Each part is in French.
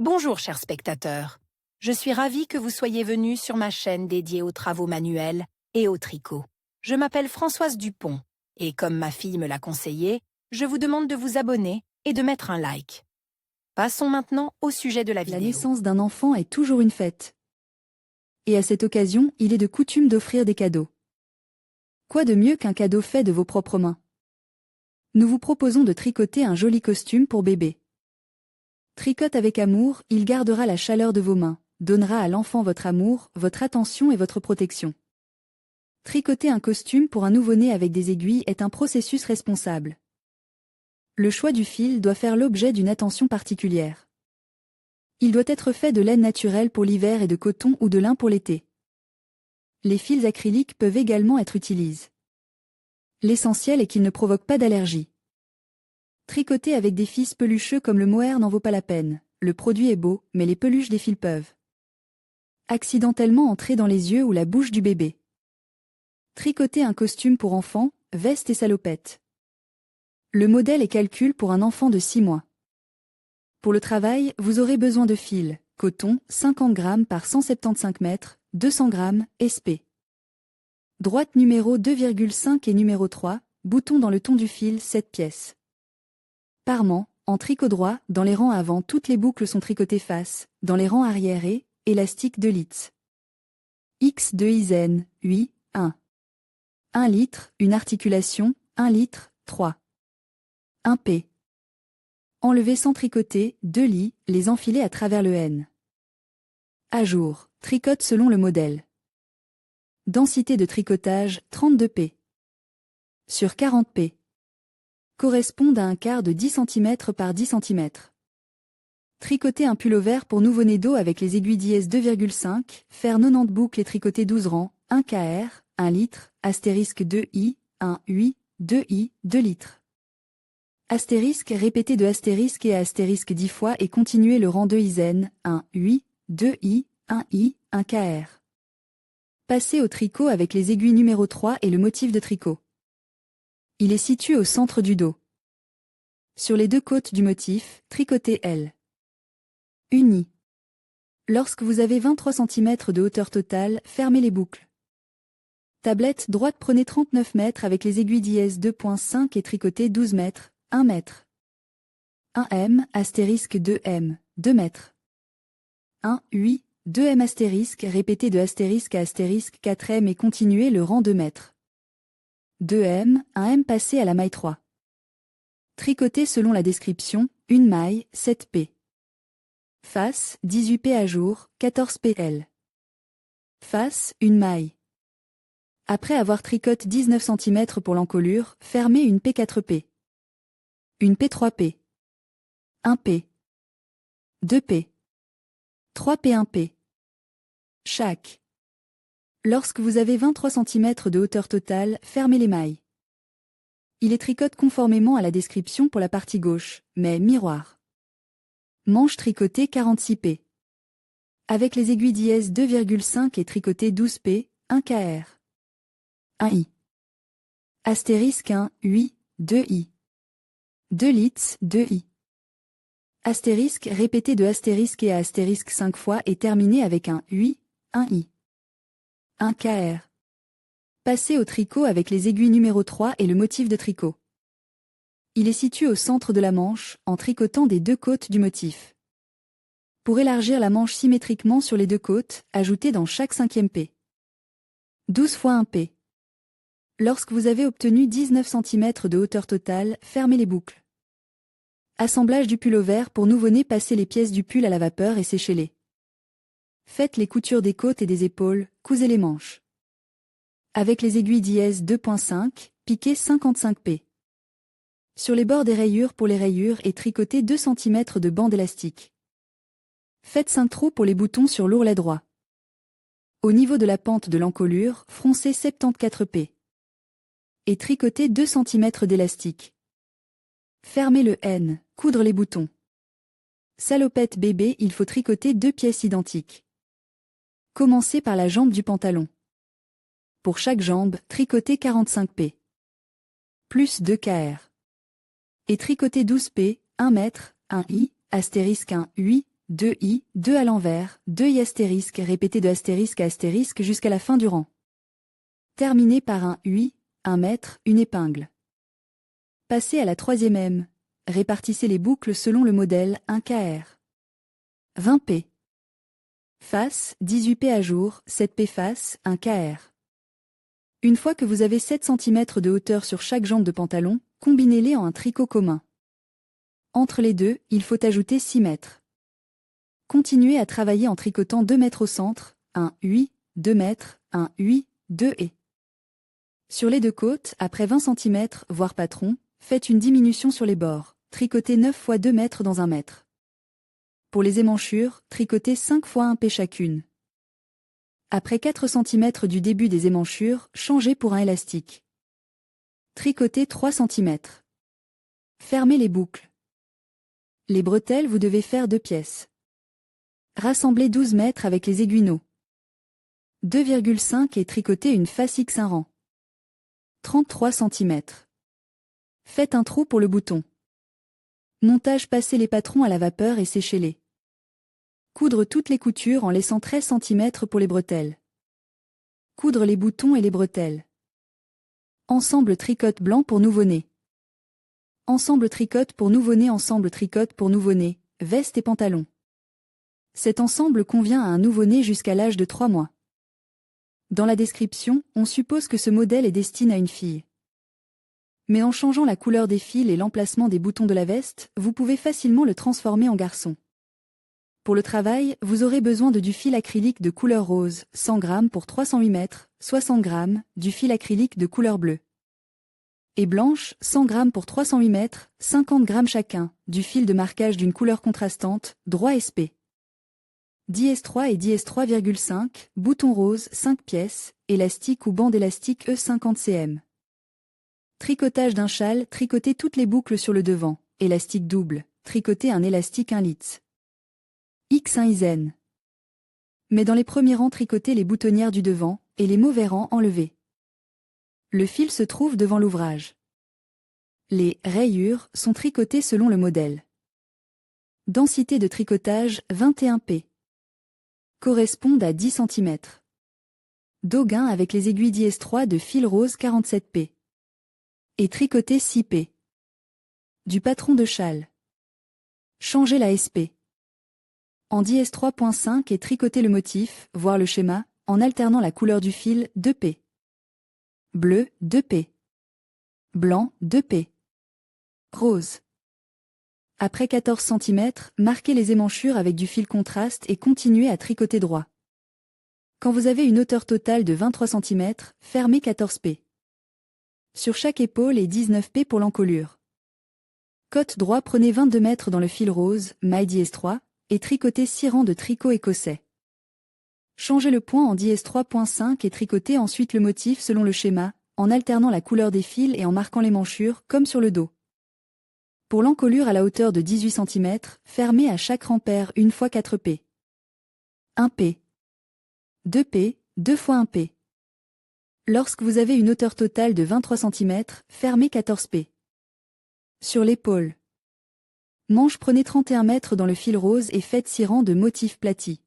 Bonjour chers spectateurs, je suis ravie que vous soyez venus sur ma chaîne dédiée aux travaux manuels et au tricot. Je m'appelle Françoise Dupont et comme ma fille me l'a conseillé, je vous demande de vous abonner et de mettre un like. Passons maintenant au sujet de la vidéo. La naissance d'un enfant est toujours une fête. Et à cette occasion, il est de coutume d'offrir des cadeaux. Quoi de mieux qu'un cadeau fait de vos propres mains? Nous vous proposons de tricoter un joli costume pour bébé. Tricote avec amour, il gardera la chaleur de vos mains, donnera à l'enfant votre amour, votre attention et votre protection. Tricoter un costume pour un nouveau-né avec des aiguilles est un processus responsable. Le choix du fil doit faire l'objet d'une attention particulière. Il doit être fait de laine naturelle pour l'hiver et de coton ou de lin pour l'été. Les fils acryliques peuvent également être utilisés. L'essentiel est qu'ils ne provoquent pas d'allergie. Tricoter avec des fils pelucheux comme le mohair n'en vaut pas la peine. Le produit est beau, mais les peluches des fils peuvent accidentellement entrer dans les yeux ou la bouche du bébé. Tricoter un costume pour enfant, veste et salopette. Le modèle est calcul pour un enfant de 6 mois. Pour le travail, vous aurez besoin de fils, coton, 50 g par 175 mètres, 200 g, SP. Droite numéro 2,5 et numéro 3, bouton dans le ton du fil, 7 pièces. Parement, en tricot droit, dans les rangs avant toutes les boucles sont tricotées face, dans les rangs arrière et, élastique 2 litres. X2 Izen, 8, 1. 1 litre, une articulation, 1 litre, 3. 1 P. Enlever sans tricoter, 2 lits, les enfiler à travers le N. À jour, tricote selon le modèle. Densité de tricotage, 32 P. Sur 40 P. Correspondent à un quart de 10 cm par 10 cm. Tricoter un pullover pour nouveau-né dos avec les aiguilles d'IS 2,5, faire 90 boucles et tricoter 12 rangs, 1 kr, 1 litre, astérisque 2i, 1 8, 2i, 2 litres. Astérisque répéter de astérisque et à astérisque 10 fois et continuer le rang 2 Izen, 1 8, 2i, 1i, 1 kr. Passer au tricot avec les aiguilles numéro 3 et le motif de tricot. Il est situé au centre du dos. Sur les deux côtes du motif, tricotez L. Uni. Lorsque vous avez 23 cm de hauteur totale, fermez les boucles. Tablette droite prenez 39 mètres avec les aiguilles d'IS 2.5 et tricotez 12 mètres, 1 mètre. 1 M, astérisque 2 M, 2 mètres. 1 8, 2 M astérisque répétez de astérisque à astérisque 4 M et continuez le rang 2 mètres. 2 M, 1 M passé à la maille 3. Tricoter selon la description, une maille, 7 P. Face, 18 P à jour, 14 PL. Face, une maille. Après avoir tricoté 19 cm pour l'encolure, fermez une P4P. Une P3P. 1 P. 2 P. 3 P1 P. Chaque. Lorsque vous avez 23 cm de hauteur totale, fermez les mailles. Il les tricote conformément à la description pour la partie gauche, mais miroir. Manche tricotée 46 P. Avec les aiguilles d'IS 2,5 et tricoté 12 P, 1 kr. 1 I. Astérisque 1, 8, 2 I. 2 litres, 2 I. Astérisque répété de astérisque et à astérisque 5 fois et terminé avec un 8, 1 I. 1 kr. Passez au tricot avec les aiguilles numéro 3 et le motif de tricot. Il est situé au centre de la manche, en tricotant des deux côtes du motif. Pour élargir la manche symétriquement sur les deux côtes, ajoutez dans chaque 5e P. 12 fois 1 P. Lorsque vous avez obtenu 19 cm de hauteur totale, fermez les boucles. Assemblage du pullover pour nouveau-né, passez les pièces du pull à la vapeur et séchez-les. Faites les coutures des côtes et des épaules, cousez les manches. Avec les aiguilles d'IS 2.5, piquez 55 P. Sur les bords des rayures pour les rayures et tricotez 2 cm de bande élastique. Faites 5 trous pour les boutons sur l'ourlet droit. Au niveau de la pente de l'encolure, froncez 74 P. Et tricotez 2 cm d'élastique. Fermez le N, coudre les boutons. Salopette bébé, il faut tricoter 2 pièces identiques. Commencez par la jambe du pantalon. Pour chaque jambe, tricotez 45 P. Plus 2 kr. Et tricotez 12 P, 1 mètre, 1 I, astérisque 1, 8, 2 I, 2 à l'envers, 2 I astérisque répété de astérisque à astérisque jusqu'à la fin du rang. Terminé par un UI, 1 mètre, une épingle. Passez à la troisième M. Répartissez les boucles selon le modèle 1 KR. 20 P. Face, 18 P à jour, 7 P face, 1 KR. Une fois que vous avez 7 cm de hauteur sur chaque jambe de pantalon, combinez-les en un tricot commun. Entre les deux, il faut ajouter 6 mètres. Continuez à travailler en tricotant 2 mètres au centre, 1 UI, 2 mètres, 1 UI, 2 et. Sur les deux côtes, après 20 cm, voire patron, faites une diminution sur les bords, tricotez 9 fois 2 mètres dans 1 mètre. Pour les émanchures, tricotez 5 fois 1 P chacune. Après 4 cm du début des émanchures, changez pour un élastique. Tricotez 3 cm. Fermez les boucles. Les bretelles, vous devez faire 2 pièces. Rassemblez 12 mètres avec les aiguinaux. 2,5 et tricotez une face X un rang. 33 cm. Faites un trou pour le bouton. Montage, passez les patrons à la vapeur et séchez-les. Coudre toutes les coutures en laissant 13 cm pour les bretelles. Coudre les boutons et les bretelles. Ensemble tricote blanc pour nouveau-né. Ensemble tricote pour nouveau-né. Ensemble tricote pour nouveau-né, veste et pantalon. Cet ensemble convient à un nouveau-né jusqu'à l'âge de 3 mois. Dans la description, on suppose que ce modèle est destiné à une fille. Mais en changeant la couleur des fils et l'emplacement des boutons de la veste, vous pouvez facilement le transformer en garçon. Pour le travail, vous aurez besoin de du fil acrylique de couleur rose, 100 g pour 308 mètres, 60 g, du fil acrylique de couleur bleue et blanche, 100 g pour 308 mètres, 50 g chacun, du fil de marquage d'une couleur contrastante, droit SP. 10S3 et 10S3,5, bouton rose, 5 pièces, élastique ou bande élastique E50 cm. Tricotage d'un châle, tricotez toutes les boucles sur le devant, élastique double, tricotez un élastique 1 litre. X1 Isen. Mais dans les premiers rangs, tricotez les boutonnières du devant, et les mauvais rangs enlevés. Le fil se trouve devant l'ouvrage. Les rayures sont tricotées selon le modèle. Densité de tricotage 21 P. Correspondent à 10 cm. Doguin avec les aiguilles d'IS3 de fil rose 47 P. Et tricoté 6 P. Du patron de châle. Changez la SP. En d'IS3.5 et tricotez le motif, voire le schéma, en alternant la couleur du fil 2 P. Bleu 2 P. Blanc 2 P. Rose. Après 14 cm, marquez les émanchures avec du fil contraste et continuez à tricoter droit. Quand vous avez une hauteur totale de 23 cm, fermez 14 P. Sur chaque épaule et 19 P pour l'encolure. Côte droit, prenez 22 mètres dans le fil rose, maille d'IS3, et tricotez 6 rangs de tricot écossais. Changez le point en d'IS3.5 et tricotez ensuite le motif selon le schéma, en alternant la couleur des fils et en marquant les manchures, comme sur le dos. Pour l'encolure à la hauteur de 18 cm, fermez à chaque rang paire 1 fois 4 P. 1 P. 2 P, 2 fois 1 P. Lorsque vous avez une hauteur totale de 23 cm, fermez 14 P. Sur l'épaule. Manche, prenez 31 mètres dans le fil rose et faites 6 rangs de motifs platis.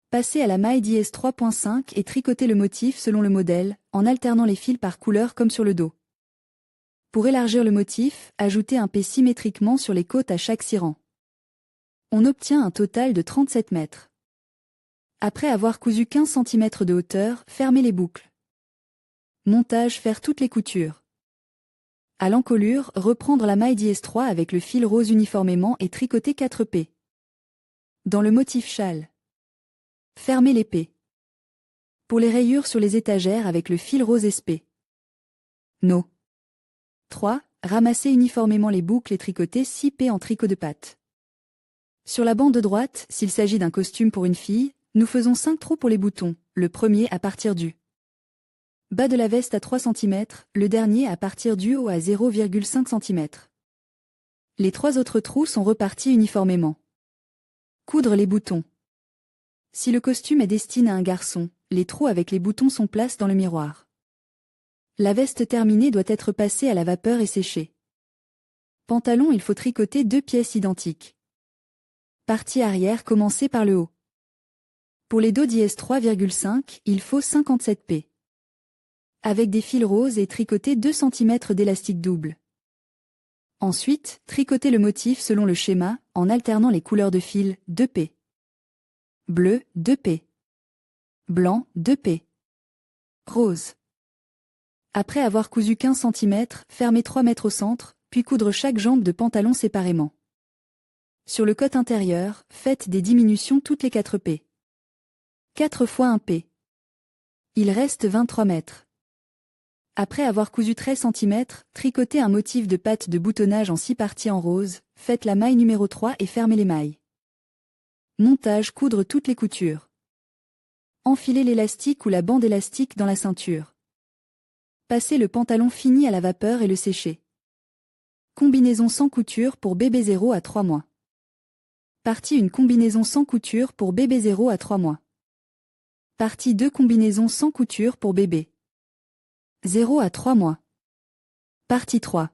Passez à la maille d'IS3.5 et tricotez le motif selon le modèle, en alternant les fils par couleur comme sur le dos. Pour élargir le motif, ajoutez un P symétriquement sur les côtes à chaque 6 rangs. On obtient un total de 37 mètres. Après avoir cousu 15 cm de hauteur, fermez les boucles. Montage, faire toutes les coutures. À l'encolure, reprendre la maille d'IS3 avec le fil rose uniformément et tricoter 4 P. Dans le motif châle. Fermez les P. Pour les rayures sur les étagères avec le fil rose SP. No. 3. Ramassez uniformément les boucles et tricotez 6 P en tricot de patte. Sur la bande droite, s'il s'agit d'un costume pour une fille, nous faisons 5 trous pour les boutons, le premier à partir du bas de la veste à 3 cm, le dernier à partir du haut à 0,5 cm. Les 3 autres trous sont repartis uniformément. Coudre les boutons. Si le costume est destiné à un garçon, les trous avec les boutons sont placés dans le miroir. La veste terminée doit être passée à la vapeur et séchée. Pantalon, il faut tricoter 2 pièces identiques. Partie arrière, commencez par le haut. Pour les dos dièse 3,5, il faut 57 p. Avec des fils roses et tricoter 2 cm d'élastique double. Ensuite, tricotez le motif selon le schéma, en alternant les couleurs de fil, 2 p. Bleu, 2 p. Blanc, 2 p. Rose. Après avoir cousu 15 cm, fermez 3 mètres au centre, puis coudre chaque jambe de pantalon séparément. Sur le côté intérieur, faites des diminutions toutes les 4 p. 4 fois 1 p. Il reste 23 mètres. Après avoir cousu 13 cm, tricotez un motif de patte de boutonnage en 6 parties en rose, faites la maille numéro 3 et fermez les mailles. Montage, coudre toutes les coutures. Enfilez l'élastique ou la bande élastique dans la ceinture. Passez le pantalon fini à la vapeur et le séchez. Combinaison sans couture pour bébé 0 à 3 mois. Partie 1, combinaison sans couture pour bébé 0 à 3 mois. Partie 2, combinaison sans couture pour bébé 0 à 3 mois. Partie 3.